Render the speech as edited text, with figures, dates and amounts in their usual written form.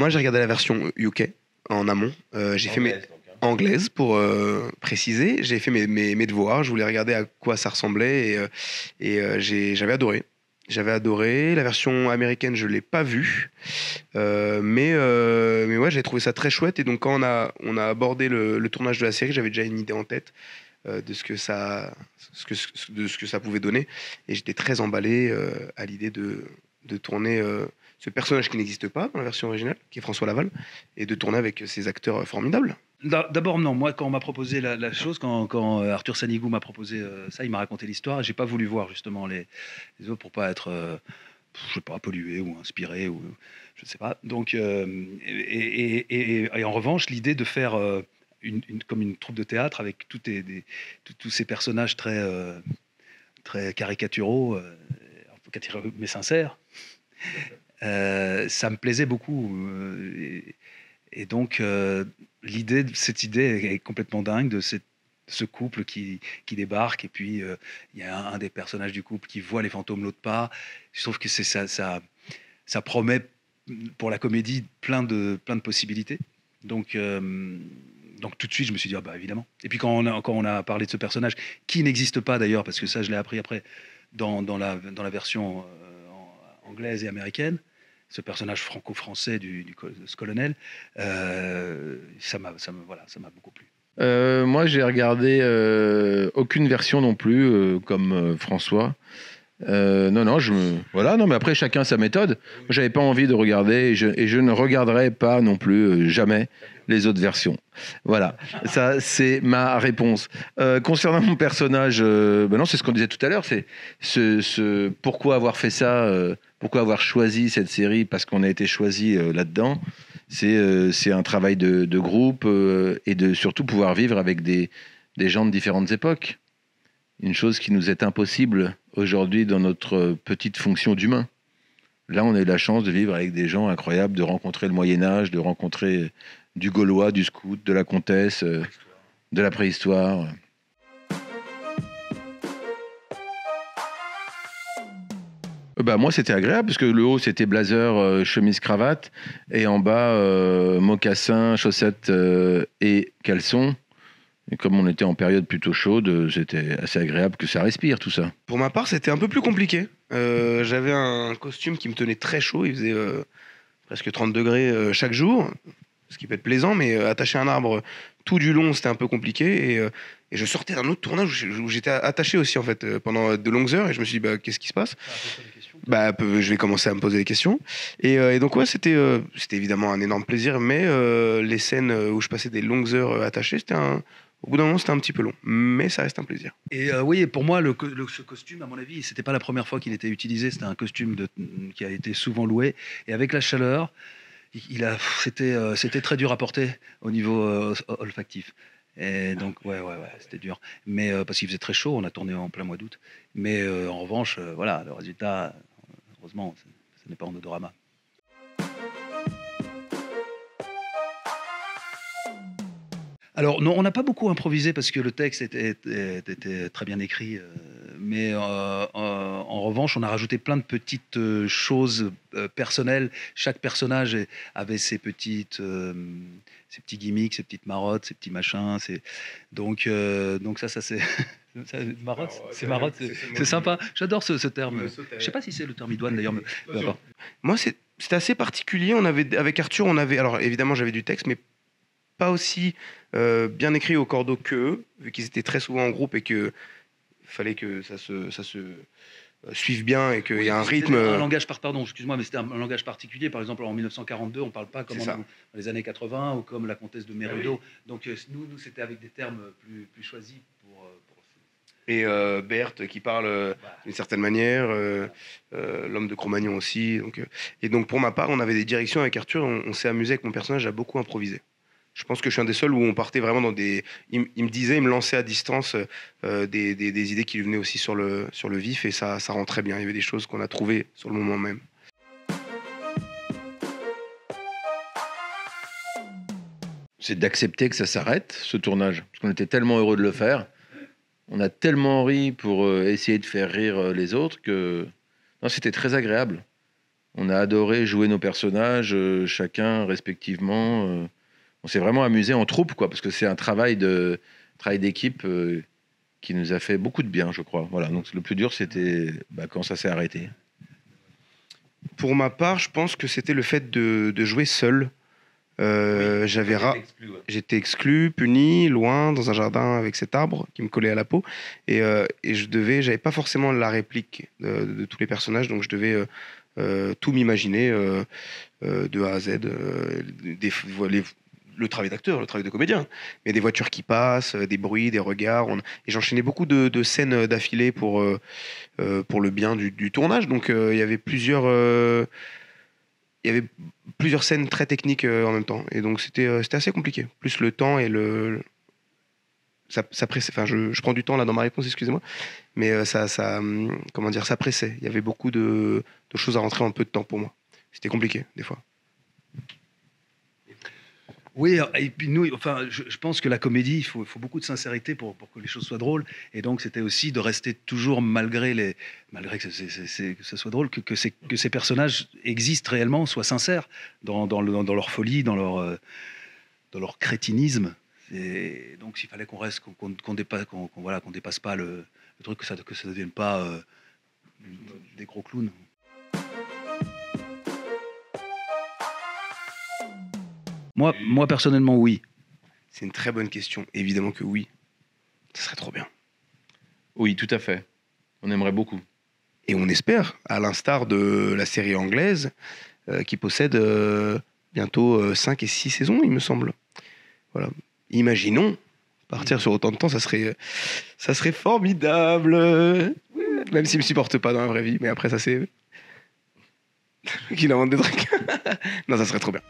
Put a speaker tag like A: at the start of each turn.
A: Moi, j'ai regardé la version UK en amont. J'ai fait mes
B: Anglaise, donc, hein.
A: anglaises pour préciser. J'ai fait mes devoirs. Je voulais regarder à quoi ça ressemblait j'avais adoré. J'avais adoré. La version américaine, je l'ai pas vue. Mais ouais, j'ai trouvé ça très chouette. Et donc, quand on a abordé le tournage de la série, j'avais déjà une idée en tête de de ce que ça pouvait donner. Et j'étais très emballé à l'idée de tourner ce personnage qui n'existe pas dans la version originale, qui est François Laval, et de tourner avec ces acteurs formidables.
C: D'abord, non. Moi, quand on m'a proposé la chose, quand Arthur Sanigou m'a proposé ça, il m'a raconté l'histoire. Et j'ai pas voulu voir justement les autres pour pas être, je sais pas, pollué ou inspiré ou je sais pas. Donc, et en revanche, l'idée de faire comme une troupe de théâtre avec tous ces personnages très caricaturaux, mais sincères, ça me plaisait beaucoup. Et donc, cette idée est complètement dingue de ce couple qui débarque. Et puis, il y a un des personnages du couple qui voit les fantômes, l'autre pas. Je trouve que ça promet pour la comédie plein de possibilités. Donc tout de suite, je me suis dit, ah bah évidemment. Et puis quand on a parlé de ce personnage, qui n'existe pas d'ailleurs, parce que ça, je l'ai appris après dans la version anglaise et américaine, ce personnage franco-français de ce colonel, ça m'a beaucoup plu.
B: Moi, j'ai regardé aucune version non plus, comme François. Non, voilà. Non, mais après, chacun sa méthode. J'avais pas envie de regarder et je ne regarderai pas non plus jamais les autres versions. Voilà, ça c'est ma réponse. Concernant mon personnage, non, c'est ce qu'on disait tout à l'heure. C'est pourquoi avoir fait ça, pourquoi avoir choisi cette série, parce qu'on a été choisi là-dedans. C'est un travail de groupe et de surtout pouvoir vivre avec des gens de différentes époques. Une chose qui nous est impossible aujourd'hui dans notre petite fonction d'humain. Là, on a eu la chance de vivre avec des gens incroyables, de rencontrer le Moyen-Âge, de rencontrer du Gaulois, du scout, de la comtesse, de la préhistoire. Moi, c'était agréable parce que le haut, c'était blazer, chemise, cravate, et en bas, mocassins, chaussettes et caleçons. Et comme on était en période plutôt chaude, c'était assez agréable que ça respire, tout ça.
A: Pour ma part, c'était un peu plus compliqué. J'avais un costume qui me tenait très chaud. Il faisait presque 30 degrés chaque jour, ce qui peut être plaisant, mais attacher un arbre tout du long, c'était un peu compliqué. Et je sortais d'un autre tournage où j'étais attaché aussi, en fait, pendant de longues heures. Et je me suis dit, qu'est-ce qui se passe ? Je vais commencer à me poser des questions. Et donc, ouais, c'était évidemment un énorme plaisir, mais les scènes où je passais des longues heures attachées, au bout d'un moment, c'était un petit peu long, mais ça reste un plaisir.
C: Et oui, pour moi, ce costume, à mon avis, c'était pas la première fois qu'il était utilisé. C'était un costume qui a été souvent loué. Et avec la chaleur, c'était très dur à porter au niveau olfactif. Et donc, ouais, c'était dur. Mais parce qu'il faisait très chaud, on a tourné en plein mois d'août. Mais en revanche, voilà, le résultat, heureusement, ce n'est pas en odorama. Alors, non, on n'a pas beaucoup improvisé parce que le texte était très bien écrit. Mais en revanche, on a rajouté plein de petites choses personnelles. Chaque personnage avait ses petits gimmicks, ses petites marottes, ses petits machins. Donc ça c'est... Marotte, c'est marotte, c'est sympa. J'adore ce terme. Je ne sais pas si c'est le terme idoine d'ailleurs. Mais...
A: Moi, c'était assez particulier. Avec Arthur, alors évidemment, j'avais du texte, mais pas aussi bien écrit au cordeau qu'eux, vu qu'ils étaient très souvent en groupe et qu'il fallait que ça se suive bien et qu'il y a un rythme.
C: Un langage excuse-moi, mais c'était un langage particulier. Par exemple, en 1942, on ne parle pas comme dans les années 80 ou comme la comtesse de Mérideau. Donc nous, c'était avec des termes plus choisis pour
A: et Berthe qui parle d'une certaine manière, l'homme de Cro-Magnon aussi. Donc pour ma part, on avait des directions avec Arthur, on s'est amusé avec mon personnage à beaucoup improviser. Je pense que je suis un des seuls où on partait vraiment dans des... Il me lançait à distance des idées qui lui venaient aussi sur le vif, et ça rend très bien. Il y avait des choses qu'on a trouvées sur le moment même.
B: C'est d'accepter que ça s'arrête, ce tournage. Parce qu'on était tellement heureux de le faire. On a tellement ri pour essayer de faire rire les autres que... Non, c'était très agréable. On a adoré jouer nos personnages, chacun respectivement. On s'est vraiment amusé en troupe, quoi, parce que c'est un travail d'équipe qui nous a fait beaucoup de bien, je crois. Voilà. Donc le plus dur, c'était quand ça s'est arrêté.
A: Pour ma part, je pense que c'était le fait de jouer seul. J'étais exclu, puni, loin, dans un jardin avec cet arbre qui me collait à la peau. Et j'avais pas forcément la réplique de tous les personnages, donc je devais tout m'imaginer de A à Z. Le travail d'acteur, le travail de comédien. Mais des voitures qui passent, des bruits, des regards. Et j'enchaînais beaucoup de scènes d'affilée pour le bien du tournage. Donc il y avait plusieurs scènes très techniques en même temps. Et donc c'était assez compliqué. Plus le temps et ça pressait. Enfin, je prends du temps là dans ma réponse, excusez-moi. Mais comment dire, ça pressait. Il y avait beaucoup de choses à rentrer en peu de temps pour moi. C'était compliqué, des fois.
C: Oui, et puis nous, enfin, je pense que la comédie, il faut beaucoup de sincérité pour que les choses soient drôles. Et donc, c'était aussi de rester toujours, malgré que ce soit drôle, que ces personnages existent réellement, soient sincères dans leur folie, dans leur crétinisme. Et donc, il fallait qu'on dépasse pas le truc, que ça ne devienne pas des gros clowns. Moi, personnellement, oui.
A: C'est une très bonne question. Évidemment que oui. Ça serait trop bien.
B: Oui, tout à fait. On aimerait beaucoup.
A: Et on espère, à l'instar de la série anglaise, qui possède bientôt 5 et 6 saisons, il me semble. Voilà. Imaginons partir sur autant de temps, ça serait formidable. Même s'il me supporte pas dans la vraie vie, mais après ça c'est qu'il invente des trucs. Non, ça serait trop bien.